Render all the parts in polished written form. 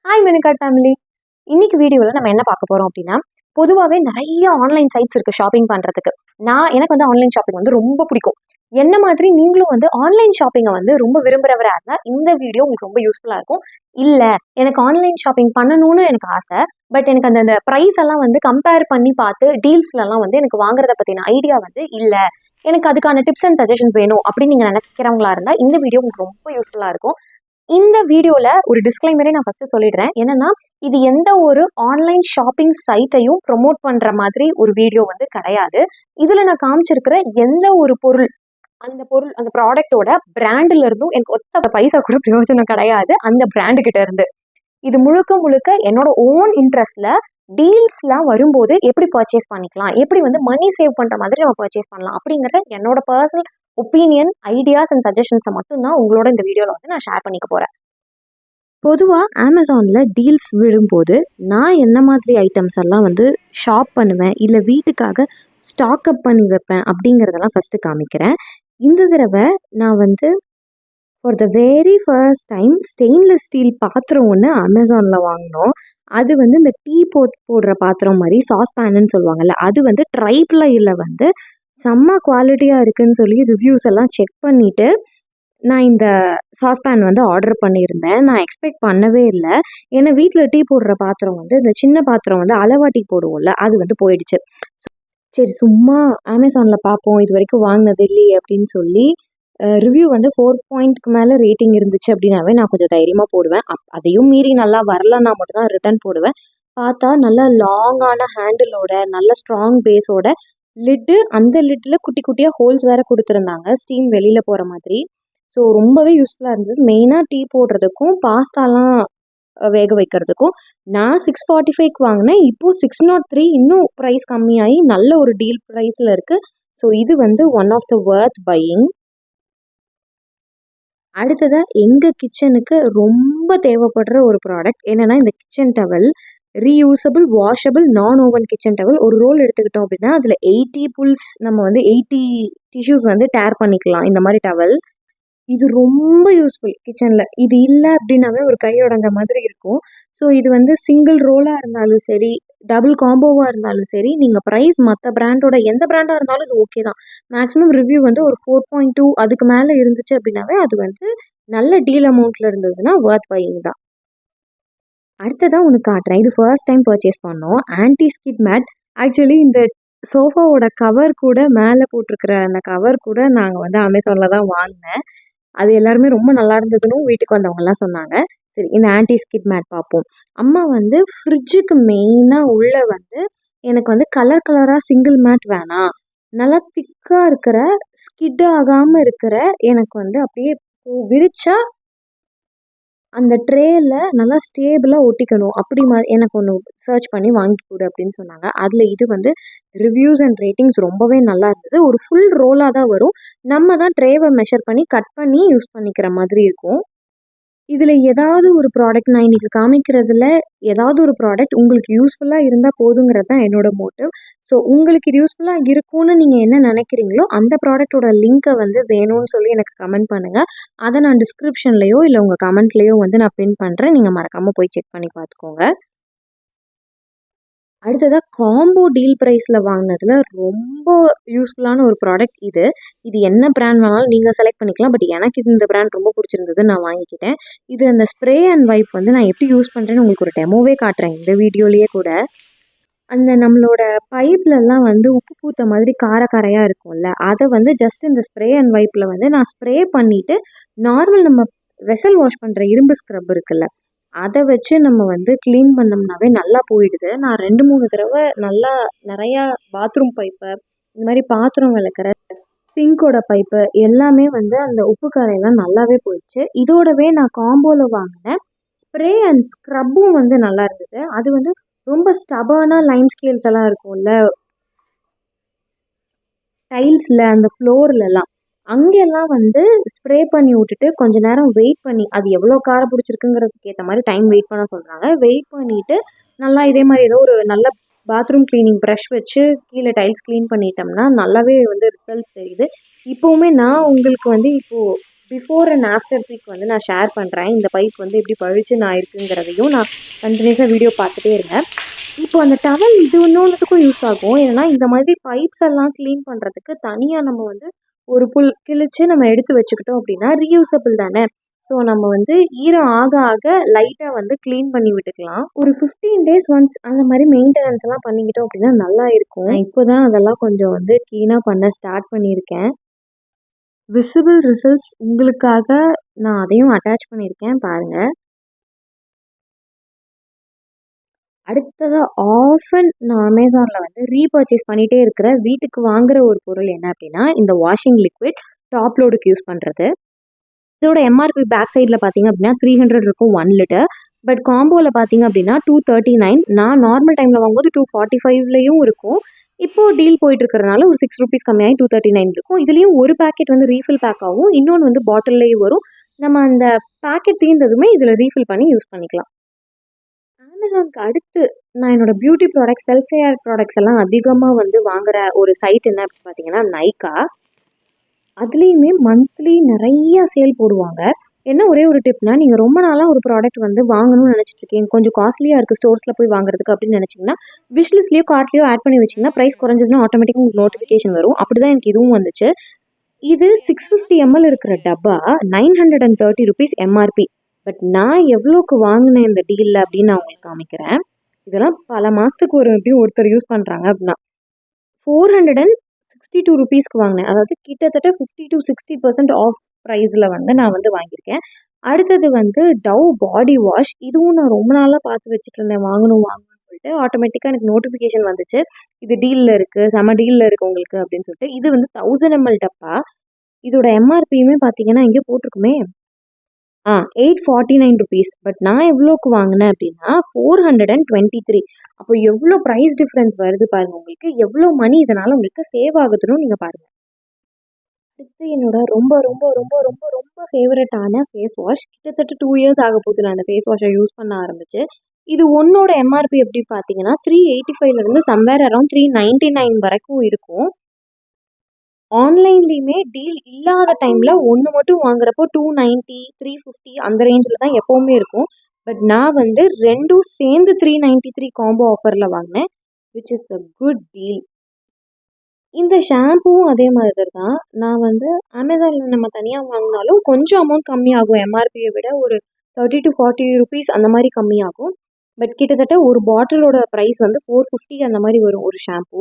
Hi மெனுகார்ட் family. இன்னைக்கு வீடியோவில் நம்ம என்ன பார்க்க போகிறோம் அப்படின்னா, பொதுவாகவே நிறைய ஆன்லைன் சைட்ஸ் இருக்குது ஷாப்பிங் பண்ணுறதுக்கு. எனக்கு வந்து ஆன்லைன் ஷாப்பிங் வந்து ரொம்ப பிடிக்கும். என்ன மாதிரி நீங்களும் வந்து ஆன்லைன் ஷாப்பிங்கை வந்து ரொம்ப விரும்புகிறவராக இருந்தால் இந்த வீடியோ உங்களுக்கு ரொம்ப யூஸ்ஃபுல்லாக இருக்கும். இல்லை எனக்கு ஆன்லைன் ஷாப்பிங் பண்ணணும்னு எனக்கு ஆசை, பட் எனக்கு அந்த ப்ரைஸ் எல்லாம் வந்து கம்பேர் பண்ணி பார்த்து டீல்ஸ்லலாம் வந்து எனக்கு வாங்குறத பற்றின ஐடியா வந்து இல்லை, எனக்கு அதுக்கான டிப்ஸ் அண்ட் சஜஷன்ஸ் வேணும் அப்படின்னு நீங்கள் நினைக்கிறவங்களா இருந்தால் இந்த வீடியோ உங்களுக்கு ரொம்ப யூஸ்ஃபுல்லாக இருக்கும். இந்த வீடியோல ஒரு டிஸ்க்ளைமரே நான் ஃபர்ஸ்ட் சொல்லிடுறேன். என்னன்னா, இது எந்த ஒரு ஆன்லைன் ஷாப்பிங் சைட்டையும் ப்ரொமோட் பண்ற மாதிரி ஒரு வீடியோ வந்து கிடையாது. இதுல நான் காமிச்சிருக்கிற எந்த ஒரு பொருள் அந்த ப்ராடக்டோட பிராண்ட்ல இருந்தும் எனக்கு ஒத்த பைசா கூட பிரயோஜனம் கிடையாது அந்த பிராண்டு கிட்ட இருந்து. இது முழுக்க முழுக்க என்னோட ஓன் இன்ட்ரெஸ்ட்ல டீல்ஸ்லாம் வரும்போது எப்படி பர்ச்சேஸ் பண்ணிக்கலாம், எப்படி வந்து மணி சேவ் பண்ற மாதிரி நம்ம பர்ச்சேஸ் பண்ணலாம் அப்படிங்கிற என்னோட பர்சனல் ஒப்பீனியன், ஐடியாஸ் அண்ட் சஜஷன்ஸை மட்டும்தான் உங்களோட இந்த வீடியோவில் வந்து நான் ஷேர் பண்ணிக்க போகிறேன். பொதுவாக அமேசானில் டீல்ஸ் விடும்போது நான் என்ன மாதிரி ஐட்டம்ஸ் எல்லாம் வந்து ஷாப் பண்ணுவேன், இல்லை வீட்டுக்காக ஸ்டாக் அப் பண்ணி வைப்பேன் அப்படிங்கிறதெல்லாம் ஃபஸ்ட்டு காமிக்கிறேன். இந்த தடவை நான் வந்து for the very first time stainless steel பாத்திரம் ஒன்று அமேசானில் வாங்கினோம். அது வந்து இந்த டீ போடுற பாத்திரம் மாதிரி சாஸ் பேனுன்னு சொல்லுவாங்கல்ல, அது வந்து ட்ரைப்ளையில் வந்து செம்ம குவாலிட்டியாக இருக்குதுன்னு சொல்லி ரிவ்யூஸ் எல்லாம் செக் பண்ணிவிட்டு நான் இந்த சாஸ்பேன் வந்து ஆர்டர் பண்ணியிருந்தேன். நான் எக்ஸ்பெக்ட் பண்ணவே இல்லை. ஏன்னா வீட்டில் டீ போடுற பாத்திரம் வந்து இந்த சின்ன பாத்திரம் வந்து அளவா டீ போடுவோம்ல, அது வந்து போயிடுச்சு. சரி சும்மா அமேசானில் பார்ப்போம், இது வரைக்கும் வாங்கினது இல்லையே அப்படின்னு சொல்லி ரிவ்யூ வந்து 4 மேலே ரேட்டிங் இருந்துச்சு அப்படின்னாவே நான் கொஞ்சம் தைரியமாக போடுவேன். அதையும் மீறி நல்லா வரலன்னா மட்டும்தான் ரிட்டர்ன் போடுவேன். பார்த்தா நல்லா லாங்கான ஹேண்டிலோட நல்ல ஸ்ட்ராங் பேஸோட லிட்டு, அந்த லிட்டில் குட்டி குட்டியாக ஹோல்ஸ் வேறு கொடுத்துருந்தாங்க, ஸ்டீம் வெளியில் போகிற மாதிரி. ஸோ ரொம்பவே யூஸ்ஃபுல்லாக இருந்தது. மெயினாக டீ போடுறதுக்கும் பாஸ்தாலாம் வேக வைக்கிறதுக்கும். நான் 645க்கு வாங்கினேன், இப்போது 603, இன்னும் ப்ரைஸ் கம்மியாகி நல்ல ஒரு டீல் ப்ரைஸில் இருக்குது. ஸோ இது வந்து one of the worth buying. அடுத்ததாக எங்கள் கிச்சனுக்கு ரொம்ப தேவைப்படுற ஒரு ப்ராடக்ட் என்னென்னா இந்த kitchen towel. Reusable, washable, non woven kitchen towel. ஒரு ரோல் எடுத்துக்கிட்டோம் அப்படின்னா அதில் 80 புல்ஸ், நம்ம வந்து 80 டிஷ்யூஸ் வந்து டேர் பண்ணிக்கலாம் இந்த மாதிரி டவல். இது ரொம்ப யூஸ்ஃபுல் கிச்சனில். இது இல்லை அப்படின்னாவே ஒரு கை உடஞ்ச மாதிரி இருக்கும். ஸோ இது வந்து சிங்கிள் ரோலாக இருந்தாலும் சரி, டபுள் காம்போவாக இருந்தாலும் சரி, நீங்கள் ப்ரைஸ் மற்ற பிராண்டோட எந்த பிராண்டாக இருந்தாலும் இது ஓகே தான். மேக்ஸிமம் ரிவ்யூ வந்து ஒரு 4.2 அதுக்கு மேலே இருந்துச்சு அப்படின்னாவே அது வந்து நல்ல டீல் அமௌண்ட்டில் இருந்ததுன்னா வர்த் பையிங் தான். அடுத்ததான் உனக்கு காட்டுறேன். இது ஃபர்ஸ்ட் டைம் பர்ச்சேஸ் பண்ணோம். Anti skid mat. ஆக்சுவலி இந்த சோஃபாவோட கவர் கூட, மேலே போட்டிருக்கிற அந்த கவர் கூட நாங்கள் வந்து அமேசானில் தான் வாங்கினேன். அது எல்லாருமே ரொம்ப நல்லா இருந்ததுன்னு வீட்டுக்கு வந்தவங்கலாம் சொன்னாங்க. சரி, இந்த ஆன்டி ஸ்கிட் மேட் பார்ப்போம். அம்மா வந்து ஃப்ரிட்ஜுக்கு மெயினாக உள்ளே வந்து எனக்கு வந்து கலர் கலராக சிங்கிள் மேட் வேணாம், நல்லா திக்காக இருக்கிற, ஸ்கிட் ஆகாமல் இருக்கிற, எனக்கு வந்து அப்படியே விரிச்சா அந்த ட்ரேயில் நல்லா ஸ்டேபிளாக ஒட்டிக்கணும் அப்படி எனக்கு ஒன்று சர்ச் பண்ணி வாங்கி கொடு அப்படின்னு சொன்னாங்க. அதில் இது வந்து ரிவ்யூஸ் அண்ட் ரேட்டிங்ஸ் ரொம்பவே நல்லா இருந்தது. ஒரு ஃபுல் ரோலாக தான் வரும். நம்ம தான் ட்ரேவை மெஷர் பண்ணி கட் பண்ணி யூஸ் பண்ணிக்கிற மாதிரி இருக்கும். இதில் ஏதாவது ஒரு ப்ராடக்ட், நான் இன்றைக்கி காமிக்கிறதுல ஏதாவது ஒரு ப்ராடக்ட் உங்களுக்கு யூஸ்ஃபுல்லாக இருந்தால் போதுங்கிறது தான் என்னோட மோட்டிவ். ஸோ உங்களுக்கு இது யூஸ்ஃபுல்லாக இருக்கும்னு நீங்கள் என்ன நினைக்கிறீங்களோ அந்த ப்ராடக்டோட லிங்க்கை வந்து வேணும்னு சொல்லி எனக்கு கமெண்ட் பண்ணுங்கள். அதை நான் டிஸ்கிரிப்ஷன்லேயோ இல்லை உங்கள் கமெண்ட்லேயோ வந்து நான் பின் பண்ணுறேன். நீங்கள் மறக்காமல் போய் செக் பண்ணி பார்த்துக்கோங்க. அடுத்ததாக காம்போ டீல் ப்ரைஸில் வாங்கினதில் ரொம்ப யூஸ்ஃபுல்லான ஒரு ப்ராடக்ட் இது. இது என்ன பிராண்ட் வேணாலும் நீங்கள் செலக்ட் பண்ணிக்கலாம். பட் எனக்கு இது இந்த பிராண்ட் ரொம்ப பிடிச்சிருந்தது, நான் வாங்கிக்கிட்டேன். இது அந்த ஸ்ப்ரே அண்ட் வைப் வந்து நான் எப்படி யூஸ் பண்ணுறேன்னு உங்களுக்கு ஒரு டெமோவே காட்டுறேன் இந்த வீடியோலேயே கூட. அந்த நம்மளோட பைப்லலாம் வந்து உப்பு பூத்த மாதிரி காரையாக இருக்கும்ல, அதை வந்து ஜஸ்ட் இந்த ஸ்ப்ரே அண்ட் வைப்பில் வந்து நான் ஸ்ப்ரே பண்ணிவிட்டு, நார்மல் நம்ம வெசல் வாஷ் பண்ணுற இரும்பு ஸ்க்ரப் இருக்குல்ல, அதை வச்சு நம்ம வந்து க்ளீன் பண்ணோம்னாவே நல்லா போயிடுது. நான் 2-3 தடவை நல்லா நிறையா பாத்ரூம் பைப்பை, இந்த மாதிரி பாத்திரம் விளக்குற சிங்கோட பைப்பு எல்லாமே வந்து அந்த உப்பு கரையெல்லாம் நல்லாவே போயிடுச்சு. இதோடவே நான் காம்போவில் வாங்கினேன் ஸ்ப்ரே அண்ட் ஸ்க்ரப்பும் வந்து நல்லா இருந்தது. அது வந்து ரொம்ப ஸ்டபான லைன் ஸ்கேல்ஸ் எல்லாம் இருக்கும்ல டைல்ஸில், அந்த ஃப்ளோர்லலாம், அங்கெல்லாம் வந்து ஸ்ப்ரே பண்ணி விட்டுட்டு கொஞ்ச நேரம் வெயிட் பண்ணி, அது எவ்வளோ காரம் பிடிச்சிருக்குங்கிறதுக்கு ஏற்ற மாதிரி டைம் வெயிட் பண்ண சொல்கிறாங்க. வெயிட் பண்ணிவிட்டு நல்லா இதே மாதிரி ஏதோ ஒரு நல்ல பாத்ரூம் க்ளீனிங் ப்ரஷ் வச்சு கீழே டைல்ஸ் க்ளீன் பண்ணிட்டோம்னா நல்லாவே வந்து ரிசல்ட்ஸ் தெரியுது. இப்போவுமே நான் உங்களுக்கு வந்து இப்போது பிஃபோர் அண்ட் ஆஃப்டர் பிக் வந்து நான் ஷேர் பண்ணுறேன். இந்த பைப் வந்து எப்படி பழிச்சுன்னு ஆயிருக்குங்கிறதையும் நான் கண்டினியூஸாக வீடியோ பார்த்துட்டே இருந்தேன். இப்போ அந்த டவல் இது இன்னொன்றுத்துக்கும் யூஸ் ஆகும். ஏன்னா இந்த மாதிரி பைப்ஸ் எல்லாம் க்ளீன் பண்ணுறதுக்கு தனியாக நம்ம வந்து ஒரு புல் கிழிச்சு நம்ம எடுத்து வச்சுக்கிட்டோம் அப்படின்னா ரீயூசபிள் தானே. ஸோ நம்ம வந்து ஈரம் ஆக ஆக லைட்டாக வந்து க்ளீன் பண்ணி விட்டுக்கலாம். ஒரு 15 days ஒன்ஸ் அந்த மாதிரி மெயின்டெனன்ஸ் எல்லாம் பண்ணிக்கிட்டோம் அப்படின்னா நல்லா இருக்கும். இப்போ தான் அதெல்லாம் கொஞ்சம் வந்து க்ளீனாக பண்ண ஸ்டார்ட் பண்ணியிருக்கேன். விசிபிள் ரிசல்ட்ஸ் உங்களுக்காக நான் அதையும் அட்டாச் பண்ணியிருக்கேன் பாருங்கள். அடுத்ததாக ஆஃபன் நான் அமேசானில் வந்து ரீபர்ச்சேஸ் பண்ணிகிட்டே இருக்கிற வீட்டுக்கு வாங்குகிற ஒரு பொருள் என்ன அப்படின்னா இந்த வாஷிங் லிக்விட் டாப் லோடுக்கு யூஸ் பண்ணுறது. இதோட எம்ஆர்பி பேக் சைடில் பார்த்தீங்க அப்படின்னா 300 இருக்கும் 1 liter. பட் காம்போவில் பார்த்தீங்க அப்படின்னா 239. நான் நார்மல் டைமில் வாங்கும்போது 245லையும் இருக்கும். இப்போது டீல் போயிட்டு இருக்கிறதுனால ஒரு 6 rupees கம்மியாகி 239 இருக்கும். இதுலேயும் ஒரு பேக்கெட் வந்து ரீஃபில் பேக் ஆகும், இன்னொன்று வந்து பாட்டில்லையும் வரும். நம்ம அந்த பேக்கெட் தீர்ந்ததுமே இதில் ரீஃபில் பண்ணி யூஸ் பண்ணிக்கலாம். அமேசானுக்கு அடுத்து நான் என்னோட beauty products self care products எல்லாம் அதிகமாக வந்து வாங்குகிற ஒரு சைட் என்ன அப்படின்னு பார்த்தீங்கன்னா நைக்கா. அதுலேயுமே மந்த்லி நிறையா சேல் போடுவாங்க. என்ன ஒரே ஒரு டிப்னா, நீங்கள் ரொம்ப நாளாக ஒரு ப்ராடக்ட் வந்து வாங்கணும்னு நினச்சிட்டு இருக்கீங்க, கொஞ்சம் காஸ்ட்லியாக இருக்குது ஸ்டோர்ஸில் போய் வாங்குறதுக்கு அப்படின்னு நினச்சிங்கன்னா விஷ்லிஸ்ட்லேயோ கார்ட்லேயோ ஆட் பண்ணி வச்சிங்கன்னா ப்ரைஸ் குறைஞ்சதுன்னா ஆட்டோமேட்டிக்காக உங்களுக்கு நோட்டிஃபிகேஷன் வரும். அப்படி தான் எனக்கு இதுவும் வந்துச்சு. இது 650 ml இருக்கிற டப்பா 930 rupees எம்ஆர்பி. பட் நான் எவ்வளோக்கு வாங்கினேன் இந்த டீலில் அப்படின்னு நான் உங்களுக்கு காமிக்கிறேன். இதெல்லாம் பல மாதத்துக்கு ஒரு எப்படியும் ஒருத்தர் யூஸ் பண்ணுறாங்க அப்படின்னா 462 rupeesக்கு வாங்கினேன். அதாவது கிட்டத்தட்ட 50 to 60% ஆஃப் ப்ரைஸில் வந்து நான் வந்து வாங்கியிருக்கேன். அடுத்தது வந்து டவ் பாடி வாஷ். இதுவும் நான் ரொம்ப நாளாக பார்த்து வச்சுட்டு இருந்தேன் வாங்கணும்னு சொல்லிட்டு ஆட்டோமேட்டிக்காக எனக்கு நோட்டிஃபிகேஷன் வந்துச்சு, இது டீலில் இருக்குது, செம டீலில் இருக்குது உங்களுக்கு அப்படின்னு சொல்லிட்டு. இது வந்து 1000 ml டப்பா. இதோட எம்ஆர்பியுமே பார்த்தீங்கன்னா இங்கே போட்டிருக்குமே 849 rupees. பட் நான் எவ்வளோக்கு வாங்கினேன் அப்படின்னா 423. அப்போ எவ்வளோ ப்ரைஸ் டிஃப்ரென்ஸ் வருது பாருங்கள். உங்களுக்கு எவ்வளோ மணி இதனால் உங்களுக்கு சேவ் ஆகுதுன்னு நீங்கள் பாருங்கள். அடுத்து என்னோட ரொம்ப ரொம்ப ரொம்ப ரொம்ப ரொம்ப ஃபேவரட்டான ஃபேஸ் வாஷ். கிட்டத்தட்ட 2 years ஆக போகுது நான் அந்த ஃபேஸ் வாஷை யூஸ் பண்ண ஆரம்பிச்சு. இது ஒன்னோட எம்ஆர்பி எப்படி பார்த்தீங்கன்னா 385லேருந்து சம்வேர் அரௌண்ட் 399 வரைக்கும் இருக்கும். ஆன்லைன்லேயுமே டீல் இல்லாத டைமில் ஒன்று மட்டும் வாங்குறப்போ 290 350 அந்த ரேஞ்சில் தான் எப்போவுமே இருக்கும். பட் நான் வந்து ரெண்டும் சேர்ந்து 393 காம்போ ஆஃபரில் வாங்கினேன், which is a good deal. இந்த ஷாம்புவும் அதே மாதிரி தான். நான் வந்து அமேசானில் நம்ம தனியாக வாங்கினாலும் கொஞ்சம் அமௌண்ட் கம்மியாகும், எம்ஆர்பியை விட ஒரு 30 to 40 rupees அந்த மாதிரி கம்மியாகும். பட் கிட்டத்தட்ட ஒரு பாட்டிலோட ப்ரைஸ் வந்து 450 அந்த மாதிரி வரும் ஒரு ஷாம்பு.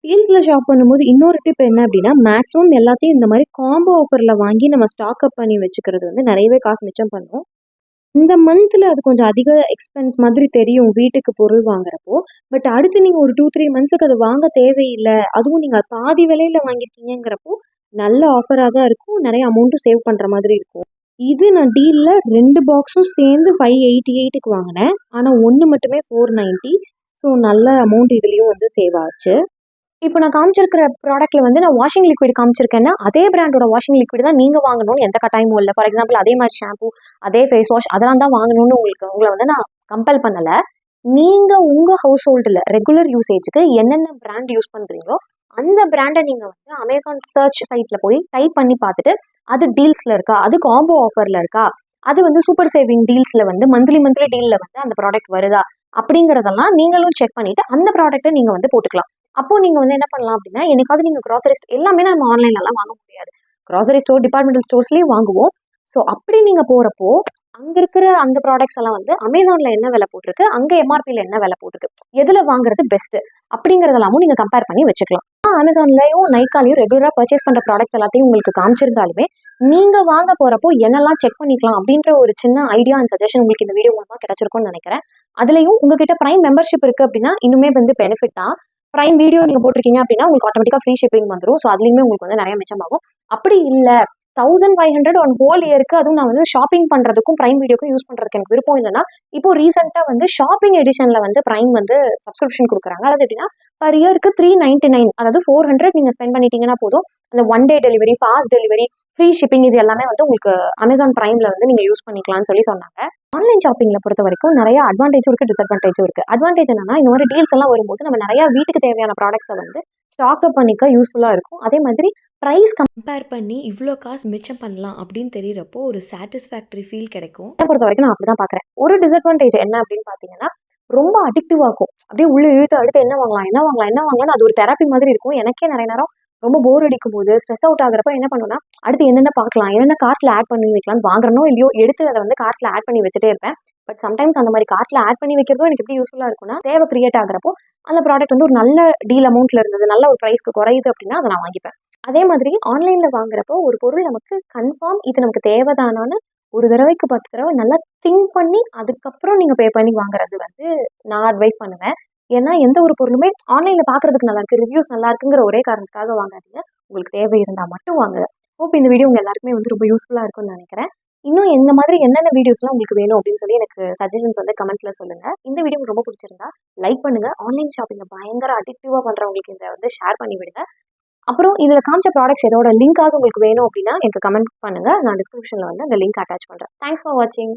டீல்ஸில் ஷாப் பண்ணும்போது இன்னொரு டிப் என்ன அப்படின்னா, மேக்ஸிமம் எல்லாத்தையும் இந்த மாதிரி காம்போ ஆஃபரில் வாங்கி நம்ம ஸ்டாக் அப் பண்ணி வச்சுக்கிறது வந்து நிறையவே காசு மிச்சம் பண்ணும். இந்த மந்தில் அது கொஞ்சம் அதிக எக்ஸ்பென்ஸ் மாதிரி தெரியும் வீட்டுக்கு பொருள் வாங்குறப்போ. பட் அடுத்து நீங்கள் ஒரு 2-3 monthsக்கு அது வாங்க தேவையில்லை, அதுவும் நீங்கள் பாதி விலையில் வாங்கியிருக்கீங்கிறப்போ நல்ல ஆஃபராக தான் இருக்கும், நிறைய அமௌண்ட்டும் சேவ் பண்ணுற மாதிரி இருக்கும். இது நான் டீலில் 2 பாக்ஸும் சேர்ந்து 588க்கு வாங்கினேன். ஆனால் ஒன்று மட்டுமே 490. ஸோ நல்ல அமௌண்ட் இதுலேயும் வந்து சேவ் ஆச்சு. இப்போ நான் காமிச்சிருக்கிற ப்ராடக்ட்டில் வந்து நான் வாஷிங் லிக்விட் காமிச்சிருக்கேன்னா அதே பிராண்டோட வாஷிங் லிக்விட் தான் நீங்கள் வாங்கணும்னு எந்த கட்டாயமும் இல்லை. ஃபார் எக்ஸாம்பிள் அதே மாதிரி ஷாம்பு அதே ஃபேஸ் வாஷ் அதெல்லாம் தான் வாங்கணும்னு உங்களை வந்து நான் கம்பல் பண்ணலை. நீங்கள் உங்கள் ஹவுஸ் ஹோல்டில் ரெகுலர் யூசேஜுக்கு என்னென்ன பிராண்ட் யூஸ் பண்ணுறீங்களோ அந்த பிராண்டை நீங்கள் வந்து அமேசான் சர்ச் சைட்டில் போய் டைப் பண்ணி பார்த்துட்டு அது டீல்ஸில் இருக்கா, அது காம்போ ஆஃபரில் இருக்கா, அது வந்து சூப்பர் சேவிங் டீல்ஸில் வந்து மந்த்லி டீலில் வந்து அந்த ப்ராடக்ட் வருதா அப்படிங்கிறதெல்லாம் நீங்களும் செக் பண்ணிவிட்டு அந்த ப்ராடக்ட்டை நீங்கள் வந்து போட்டுக்கலாம். அப்போ நீங்கள் வந்து என்ன பண்ணலாம் அப்படின்னா, என்னைக்காவது நீங்கள் க்ராசரி எல்லாமே நம்ம ஆன்லைன்லலாம் வாங்க முடியாது, க்ராசரி ஸ்டோர் டிபார்ட்மெண்டல் ஸ்டோர்ஸ்லேயும் வாங்குவோம். ஸோ அப்படி நீங்கள் போகிறப்போ அங்கே இருக்கிற அந்த ப்ராடக்ட்ஸ் எல்லாம் வந்து அமேசானில் என்ன விலை போட்டிருக்கு, அங்கே எம்ஆர்பியில் என்ன விலை போட்டிருக்கு, எதில் வாங்குறது பெஸ்ட்டு அப்படிங்கிறதெல்லாமும் நீங்கள் கம்பேர் பண்ணி வச்சுக்கலாம். அமேசான்லையும் நைக்காலையும் ரெகுலராக பர்ச்சேஸ் பண்ணுற ப்ராடக்ட்ஸ் எல்லாத்தையும் உங்களுக்கு காமிச்சிருந்தாலுமே நீங்கள் வாங்க போகிறப்போ என்னெல்லாம் செக் பண்ணிக்கலாம் அப்படின்ற ஒரு சின்ன ஐடியா அண்ட் சஜஷன் உங்களுக்கு இந்த வீடியோ மூலமாக கிடைச்சிருக்கும்னு நினைக்கிறேன். அதுலேயும் உங்ககிட்ட ப்ரைம் மெம்பர்ஷிப் இருக்குது அப்படின்னா இன்னுமே வந்து பெனிஃபிட் தான். ப்ரைம் வீடியோ நீங்கள் போட்டிருக்கீங்க அப்படின்னா உங்களுக்கு ஆட்டோமேட்டிக்காக ஃப்ரீ ஷிப்பிங் வந்துடும். ஸோ அதுலேயுமே உங்களுக்கு வந்து நிறைய மிச்சமாகும். அப்படி இல்லை 1500 ஒன் ஹோல் இயருக்கு அதுவும் நான் வந்து ஷாப்பிங் பண்ணுறதுக்கும் ப்ரைம் வீடியோக்கும் யூஸ் பண்ணுறதுக்கு எனக்கு விருப்பம் இல்லைன்னா இப்போ ரீசெண்டாக வந்து ஷாப்பிங் எடிஷனில் வந்து ப்ரைம் வந்து சப்ஸ்கிரிப்ஷன் கொடுக்குறாங்க. அதாவது எப்படின்னா பர் இயருக்கு 399, அதாவது 400 நீங்கள் ஸ்பெண்ட் பண்ணிட்டீங்கன்னா போதும், அந்த 1 day delivery, fast delivery, free shipping இது எல்லாமே வந்து உங்களுக்கு அமேசான் ப்ரைமில் வந்து நீங்கள் யூஸ் பண்ணிக்கலாம்னு சொல்லி சொன்னாங்க. ஆன்லைன் ஷாப்பிங்ல பொறுத்த வரைக்கும் நிறைய அட்வான்டேஜும் இருக்கு, டிஸ்அட்வான்டேஜும் இருக்கு. அட்வான்டேஜ் என்னன்னா, இந்த மாதிரி டீல்ஸ் எல்லாம் வரும்போது நம்ம நிறைய வீட்டுக்கு தேவையான ப்ராடக்ட்ஸை வந்து ஸ்டாக் அப் பண்ணிக்க யூஸ்ஃபுல்லா இருக்கும். அதே மாதிரி பிரைஸ் கம்பேர் பண்ணி இவ்வளோ காசு மிச்சம் பண்ணலாம் அப்படின்னு தெரியறப்போ ஒரு சாட்டிஸ்ஃபேக்டரி ஃபீல் கிடைக்கும். பொறுத்த வரைக்கும் நான் அப்படிதான் பாக்குறேன். ஒரு டிஸ்அட்வான்டேஜ் என்ன அப்படின்னு பாத்தீங்கன்னா, ரொம்ப அடிக்டிவ் ஆகும். அப்படியே உள்ள இழுத்து அடுத்து என்ன வாங்கலாம் என்ன வாங்கலாம் என்ன வாங்கலாம்னு அது ஒரு தெரப்பி மாதிரி இருக்கும். எனக்கே நிறைய நேரம் ரொம்ப போர் அடிக்கும் போது ஸ்ட்ரெஸ் அவுட் ஆகுறப்ப என்ன பண்ணுவேன்னா, அடுத்து என்னென்ன பார்க்கலாம், என்னென்ன கார்ட்ல ஆட் பண்ணி வைக்கலாம்னு வாங்குறனோ இல்லையோ எடுத்து அதை வந்து கார்ட்ல ஆட் பண்ணி வச்சுட்டே இருப்பேன். பட் சம்டைம்ஸ் அந்த மாதிரி கார்ட்ல ஆட் பண்ணி வைக்கிறதும் எனக்கு எப்படி யூஸ்ஃபுல்லா இருக்கும்னா, தேவை கிரியேட் ஆகுறப்போ அந்த ப்ராடக்ட் வந்து ஒரு நல்ல டீல் அமௌண்ட்ல இருந்தது, நல்ல ஒரு ப்ரைஸ்க்கு குறையுது அப்படின்னா அதை நான் வாங்கிப்பேன். அதே மாதிரி ஆன்லைன்ல வாங்குறப்போ ஒரு பொருள் நமக்கு கன்ஃபார்ம் இது நமக்கு தேவைதானான்னு ஒரு தடவைக்கு 10 தடவை நல்லா திங்க் பண்ணி அதுக்கப்புறம் நீங்க பே பண்ணி வாங்குறது வந்து நான் அட்வைஸ் பண்ணுவேன். ஏன்னா எந்த ஒரு பொருளுமே ஆன்லைன்ல பாக்குறதுக்கு நல்லா இருக்கு, ரிவ்யூஸ் நல்லா இருக்குங்கிற ஒரே காரணத்துக்காக வாங்காதீங்க. உங்களுக்கு தேவை இருந்தா மட்டும் வாங்குங்க. ஹோப் இந்த வீடியோ உங்க எல்லாருக்குமே வந்து ரொம்ப யூஸ்ஃபுல்லா இருக்கும்னு நினைக்கிறேன். இன்னும் இந்த மாதிரி என்னென்ன வீடியோஸ்லாம் உங்களுக்கு வேணும் அப்படின்னு சொல்லி எனக்கு சஜஷன்ஸ் வந்து கமெண்ட்ல சொல்லுங்க. இந்த வீடியோ உங்களுக்கு ரொம்ப பிடிச்சிருந்தா லைக் பண்ணுங்க. ஆன்லைன் ஷாப்பிங்க பயங்கர அடிக்டிவா பண்றவங்களுக்கு இதை வந்து ஷேர் பண்ணி விடுங்க. அப்புறம் இதுல காமிச்ச ப்ராடக்ட்ஸ் ஏதோட லிங்காக உங்களுக்கு வேணும் அப்படின்னா எனக்கு கமெண்ட் பண்ணுங்க. நான் டிஸ்கிரிப்ஷன்ல வந்து அந்த லிங்க் அட்டாச் பண்றேன். தேங்க்ஸ் ஃபார் வாட்சிங்.